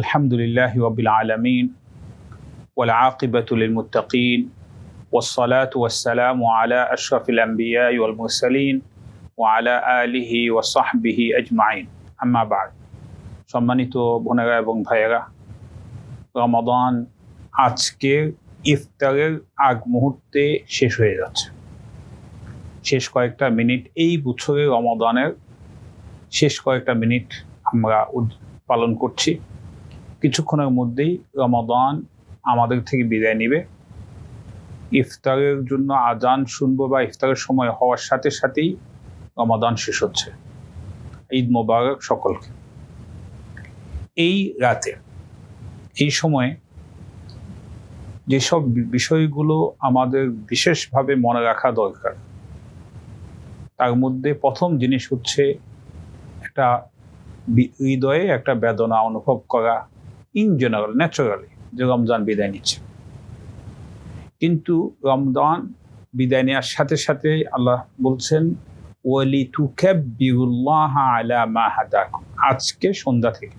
الحمد لله رب العالمين والعاقبة للمتقين والصلاة والسلام على أشرف الأنبياء والمرسلين وعلى آله وصحبه أجمعين أما بعد সম্মানিত বোনেরা এবং ভাইয়েরা, রমাদান আজকে ইফতারের আগ মুহূর্তে শেষ হয়ে যাচ্ছে। শেষ কয়েকটা মিনিট, এই বছরের রমাদানের শেষ কয়েকটা মিনিট আমরা পালন করছি। কিছুক্ষণের মধ্যেই রমাদান আমাদের থেকে বিদায় নেবে। ইফতারের জন্য আজান শুনবো বা ইফতারের সময় হওয়ার সাথে সাথেই রমাদান শেষ হচ্ছে। ঈদ মোবারক সকলকে। এই রাতে, এই সময়ে যেসব বিষয়গুলো আমাদের বিশেষভাবে মনে রাখা দরকার, তার মধ্যে প্রথম জিনিস হচ্ছে একটা হৃদয়ে একটা বেদনা অনুভব করা, ইন জেনারেল ন্যাচারালি, যে রমজান বিদায় নিচ্ছে। কিন্তু রমজান বিদায় নেওয়ার সাথে সাথে আল্লাহ বলছেন ওয়ালিতুকাব্বিরুল্লাহা আলা মা হাদাকুম। আজকে সন্ধ্যা থেকে,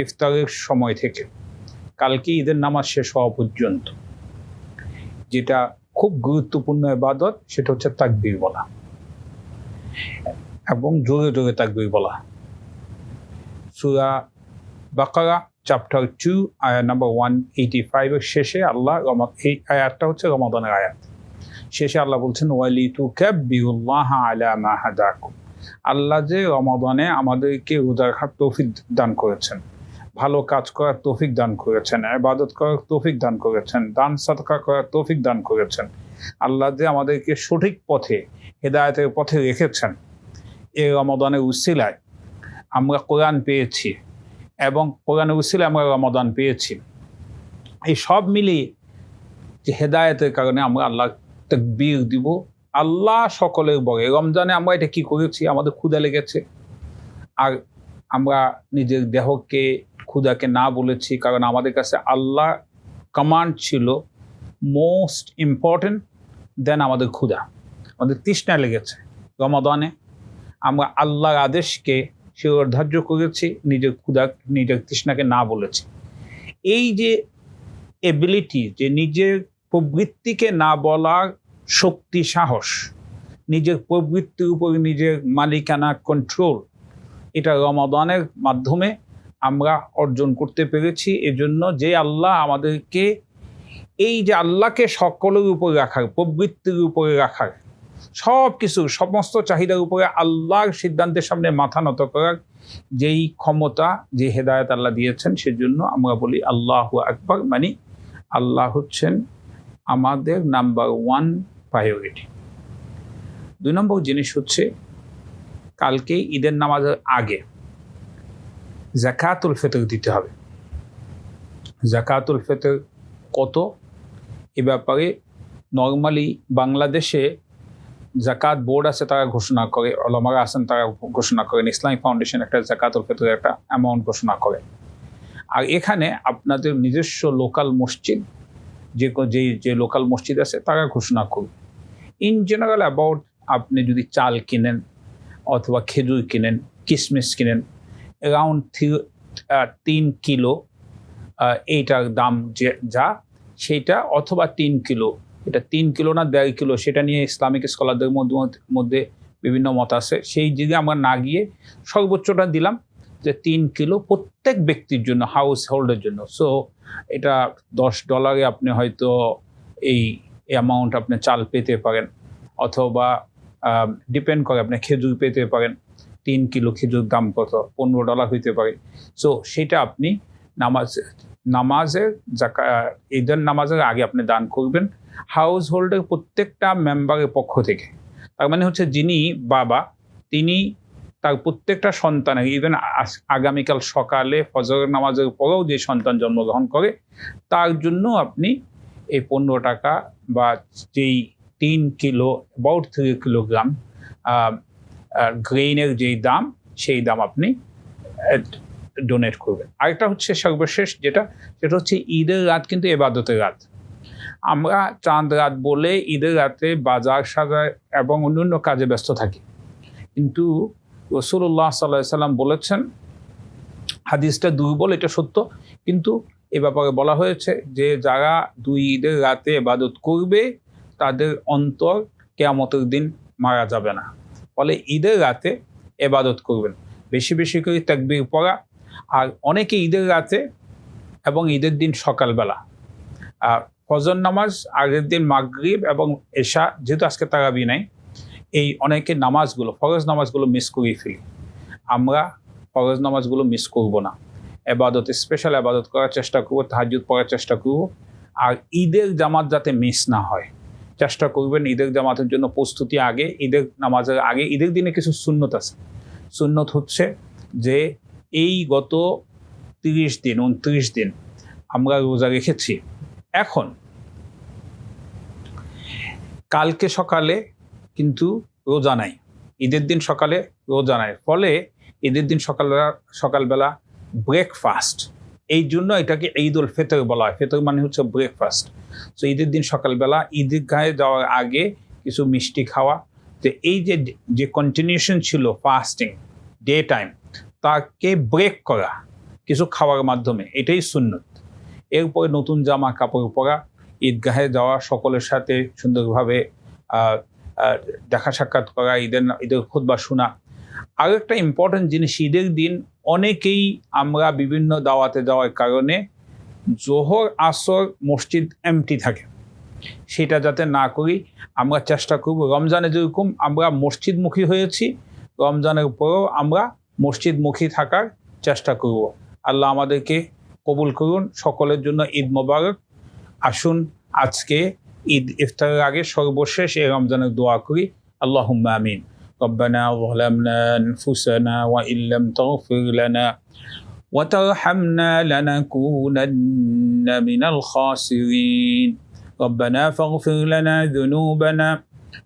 ইফতারের সময় থেকে কালকে ঈদের নামাজ শেষ হওয়া পর্যন্ত যেটা খুব গুরুত্বপূর্ণ ইবাদত, সেটা হচ্ছে তাকবীর বলা এবং জোরে জোরে তাকবীর বলা। সূরা বাকারা চ্যাপ্টার 2 আয়াত নাম্বার 185 এর শেষে আল্লাহ, এই আয়াতটা হচ্ছে রমাদানের আয়াত, শেষে আল্লাহ বলছেন ওয়ালিতুকাব্বিরুল্লাহা আলা মা হাদাকুম। আল্লাহ যে রমাদানে আমাদেরকে রোজা রাখার তৌফিক দান করেছেন, ভালো কাজ করার তৌফিক দান করেছেন, ইবাদত করার তৌফিক দান করেছেন, দান সাদকা করার তৌফিক দান করেছেন, আল্লাহ যে আমাদেরকে সঠিক পথে, হেদায়েতের পথে রেখেছেন। এই রমাদানের উসিলায় আমরা কোরআন পেয়েছি এবং কোরআনের উসিলায় আমরা রমাদান পেয়েছি। এই সব মিলিয়ে যে হেদায়েতের কারণে আমরা আল্লাহ তাকবীর দিব। আল্লাহ সকলের বড়। রমজানে আমরা এটা কি করেছি? আমাদের ক্ষুধা লেগেছে, আর আমরা নিজের দেহকে, ক্ষুধাকে না বলেছি, কারণ আমাদের কাছে আল্লাহ কমান্ড ছিল মোস্ট ইম্পর্টেন্ট দেন আমাদের ক্ষুধা। আমাদের তৃষ্ণা লেগেছে। রমাদানে আমরা আল্লাহর আদেশকে শিরোধার্য করেছি, নিজের ক্ষুধা, নিজের তৃষ্ণাকে না বলেছি। এই যে এবিলিটি, যে নিজের প্রবৃত্তিকে না বলার শক্তি, সাহস, নিজের প্রবৃত্তির উপর নিজের মালিকানা, কন্ট্রোল, এটা রমাদানের মাধ্যমে আমরা অর্জন করতে পেরেছি। এজন্য যে আল্লাহ আমাদেরকে, এই যে আল্লাহকে সকলের উপরে রাখার, প্রবৃত্তির উপরে রাখার, সব কিছু, সমস্ত চাহিদার উপরে আল্লাহর সিদ্ধান্তের সামনে মাথা নত করার যেই ক্ষমতা, যে হেদায়েত আল্লাহ দিয়েছেন, সেজন্য আমরা বলি আল্লাহু আকবার, মানে আল্লাহ হচ্ছেন আমাদের নাম্বার 1 প্রায়োরিটি। 2 নম্বর জিনিস হচ্ছে, কালকে ঈদের নামাজের আগে যাকাতুল ফিতর দিতে হবে। যাকাতুল ফিতর কত, এ ব্যাপারে নর্মালি বাংলাদেশে যাকাত বোর্ড আছে, তারা ঘোষণা করে, ওলামারা আছেন তারা ঘোষণা করেন, ইসলামিক ফাউন্ডেশন একটা যাকাতুল ফিতরের একটা অ্যামাউন্ট ঘোষণা করে। আর এখানে আপনাদের নিজস্ব লোকাল মসজিদ, যে লোকাল মসজিদ আছে, তারা ঘোষণা করবে। ইন জেনারেল অ্যাবাউট, আপনি যদি চাল কিনেন অথবা খেজুর কিনেন, কিশমিশ কিনেন, অ্যারাউন্ড 3 কিলো এইটার দাম যা সেইটা, অথবা 3 কিলো, এটা 3 কিলো না 1.5 কিলো, সেটা নিয়ে ইসলামিক স্কলারদের মধ্যে বিভিন্ন মত আছে। সেই দিকে আমরা না গিয়ে সর্বোচ্চটা দিলাম, যে 3 কিলো প্রত্যেক ব্যক্তির জন্য, হাউস হোল্ডের জন্য। সো এটা $10 আপনি হয়তো এই অ্যামাউন্ট আপনি চাল পেতে পারেন, অথবা ডিপেন্ড করে আপনি খেজুর পেতে পারেন। 3 কিলো খেজুর দাম কত, $15 হইতে পারে। সো সেটা আপনি নামাজের ঈদের নামাজের আগে আপনি দান করবেন, হাউস হোল্ডের প্রত্যেকটা মেম্বারের পক্ষ থেকে। তার মানে হচ্ছে, যিনি বাবা, তিনি তার প্রত্যেকটা সন্তানের, ইভেন আগামীকাল সকালে ফজরের নামাজের পরেও যে সন্তান জন্মগ্রহণ করে, তার জন্য আপনি এই $15 বা যেই 3 কিলো, অ্যাবাউট 3 কিলোগ্রাম গ্রেইনের যেই দাম, সেই দাম আপনি ডোনেট করবেন। আরেকটা হচ্ছে সর্বশেষ সেটা হচ্ছে ঈদের রাত কিন্তু ইবাদতের রাত। আমরা চাঁদ রাত বলে ঈদের রাতে বাজার সাজার এবং অন্যান্য কাজে ব্যস্ত থাকি, কিন্তু রাসূলুল্লাহ সাল্লাল্লাহু আলাইহি ওয়াসাল্লাম বলেছেন, হাদিসটা দুর্বল, এটা সত্য, কিন্তু এ ব্যাপারে বলা হয়েছে যে যারা 2 ঈদের রাতে ইবাদত করবে তাদের অন্তর কিয়ামতের দিন মারা যাবে না। ফলে ঈদের রাতে ইবাদত করবেন, বেশি বেশি করে তাকবীর পড়া। আর অনেকে ঈদের রাতে এবং ঈদের দিন সকালবেলা ফজর নামাজ, আগের দিন মাগরিব এবং এশা, যেহেতু আজকে তারাবি নাই, এই অনেকে নামাজগুলো, ফরজ নামাজগুলো মিস করে ফেলি। আমরা ফরজ নামাজগুলো মিস করব না, এবাদত, স্পেশাল এবাদত করার চেষ্টা করবো, তাহাজ্জুদ পড়ার চেষ্টা করব। আর ঈদের জামাত যাতে মিস না হয় চেষ্টা করবেন। ঈদের জামাতের জন্য প্রস্তুতি আগে, ঈদের নামাজের আগে। ঈদের দিনে কিছু সুন্নত আছে। সুন্নত হচ্ছে যে এই গত 30 দিন 29 দিন আমরা রোজা রেখেছি, এখন কালকে সকালে কিন্তু রোজা নাই, ঈদের দিন সকালে রোজা নাই। ফলে ঈদের দিন সকালবেলা ব্রেকফাস্ট, এই জন্য এটাকে ঈদ উল ফিতর বলা হয়। ফিতর মানে হচ্ছে ব্রেকফাস্ট। তো ঈদের দিন সকালবেলা ঈদগাহে যাওয়ার আগে কিছু মিষ্টি খাওয়া, যে এই যে কন্টিনিউশন ছিল ফাস্টিং ডে টাইম, তাকে ব্রেক করা কিছু খাওয়ার মাধ্যমে, এটাই সুন্নত। এরপরে নতুন জামা কাপড় পরা, ঈদগাহে যাওয়া, সকলের সাথে সুন্দরভাবে দেখা সাক্ষাৎ করা, ঈদের খুতবা শোনা। আরও একটা ইম্পর্টেন্ট জিনিস, ঈদের দিন অনেকেই আমরা বিভিন্ন দাওয়াতে যাওয়ার কারণে জোহর আসর মসজিদ এমটি থাকে, সেটা যাতে না করি আমরা চেষ্টা করব। রমজানে যেরকম আমরা মসজিদমুখী হয়েছি, রমজানের পরেও আমরা মসজিদমুখী থাকার চেষ্টা করব। আল্লাহ আমাদেরকে কবুল করুন, সকলের জন্য ঈদ মোবারক। আসুন আজকে ঈদ ইফতারের আগে সর্বশেষ এই রমজানের দোয়া করি। আল্লাহুম্মা আমিন। ربنا ظلمنا أنفسنا وإن لم تغفر لنا وترحمنا لنكونن من الخاسرين ربنا فاغفر لنا ذنوبنا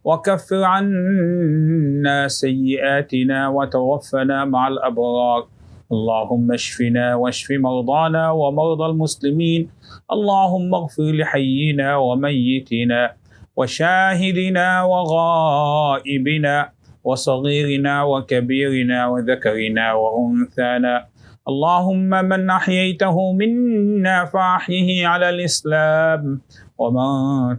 وكفر عنا سيئاتنا وتوفنا مع الأبرار اللهم اشفنا واشف مرضانا ومرضى المسلمين اللهم اغفر لحينا وميتنا وشاهدنا وغائبنا وصغيرنا وكبيرنا وذكرنا وأنثانا اللهم من أحييته منا فأحيه على الإسلام ومن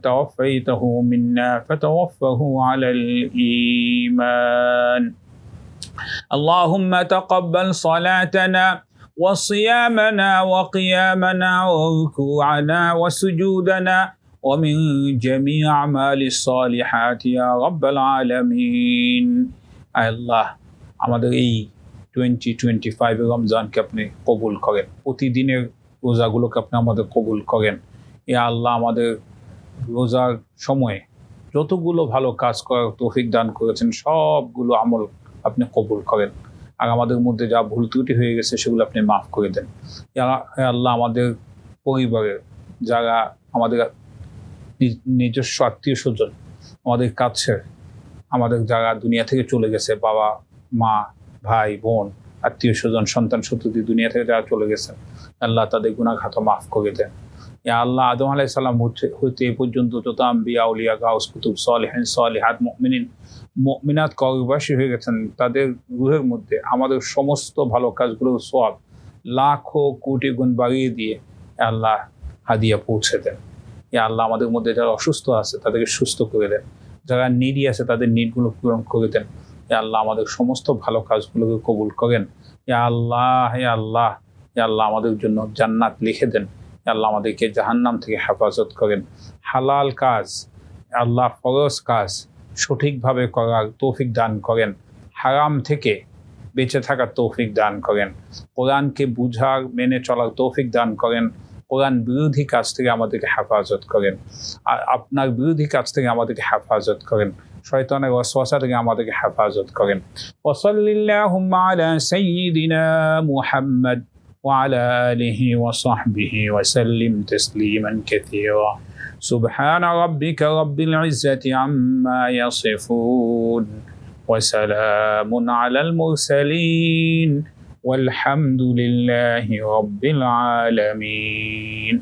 توفيته منا فتوفه على الإيمان اللهم تقبل صلاتنا وصيامنا وقيامنا وركوعنا وسجودنا ومن جميع أعمال الصالحات يا رب العالمين আল্লাহ আমাদের এই 2025 রমজানকে আপনি কবুল করেন, প্রতিদিনের রোজাগুলোকে আপনি আমাদের কবুল করেন। ইয়া আল্লাহ, আমাদের রোজার সময়ে যতগুলো ভালো কাজ করার তৌফিক দান করেছেন সবগুলো আমল আপনি কবুল করেন। আর আমাদের মধ্যে যা ভুল ত্রুটি হয়ে গেছে সেগুলো আপনি মাফ করে দেন। ইয়া আল্লাহ, আমাদের পরিবারের যারা আমাদের নিজস্ব আত্মীয় স্বজন, আমাদের কাছের, আমাদের যারা দুনিয়া থেকে চলে গেছে, বাবা মা ভাই বোন আত্মীয় স্বজন সন্তান সন্ততি দুনিয়া থেকে যারা চলে গেছে, আল্লাহ তাদের গুনাহগাত মাফ করে দেন। ইয়া আল্লাহ, আদম আলাইহিস সালাম হইতে এ পর্যন্ত যত আম্বিয়া আউলিয়া গাউস কুতুব সালেহিন সালিহাত মুমিনাত কবরবাসী হয়ে গেছেন, তাদের রূহের মধ্যে আমাদের সমস্ত ভালো কাজগুলোর সওয়াব লাখো কোটি গুণ বাড়িয়ে দিয়ে আল্লাহ হাদিয়া পৌঁছে দেন। ইয়া আল্লাহ, আমাদের মধ্যে যারা অসুস্থ আছে তাদেরকে সুস্থ করে দেন, যারা নিডি আছে তাদের নিডগুলো পূরণ করে দেন। ইয়া আল্লাহ, আমাদের সমস্ত ভালো কাজগুলোকে কবুল করেন। ইয়া আল্লাহ, ইয়া আল্লাহ, ইয়া আল্লাহ, আমাদের জন্য জান্নাত লিখে দেন। ইয়া আল্লাহ, আমাদেরকে জাহান্নাম থেকে হেফাজত করেন। হালাল কাজ, আল্লাহ ফরজ কাজ সঠিকভাবে করার তৌফিক দান করেন। হারাম থেকে বেঁচে থাকার তৌফিক দান করেন। কোরআনকে বুঝার, মেনে চলার তৌফিক দান করেন। কোরআন বিরোধী কাজ থেকে আমাদেরকে হেফাজত করেন। আর আপনার বিরোধী কাজ থেকে আমাদেরকে হেফাজত করেন। শয়তানের ওয়াসওয়াসা থেকে আমাদেরকে হেফাজত করেন। ওয়াসাল্লিল্লাহুম্মা আলা সাইয়্যিদিনা মুহাম্মদ ওয়া আলা আলিহি ওয়া সাহবিহি ওয়া সাল্লিম তাসলিমান কাসীরা। সুবহানা রাব্বিকা রাব্বিল ইজ্জাতি আম্মা ইয়াসিফুন ওয়া সালামুন আলাল মুরসালিন والحمد لله رب العالمين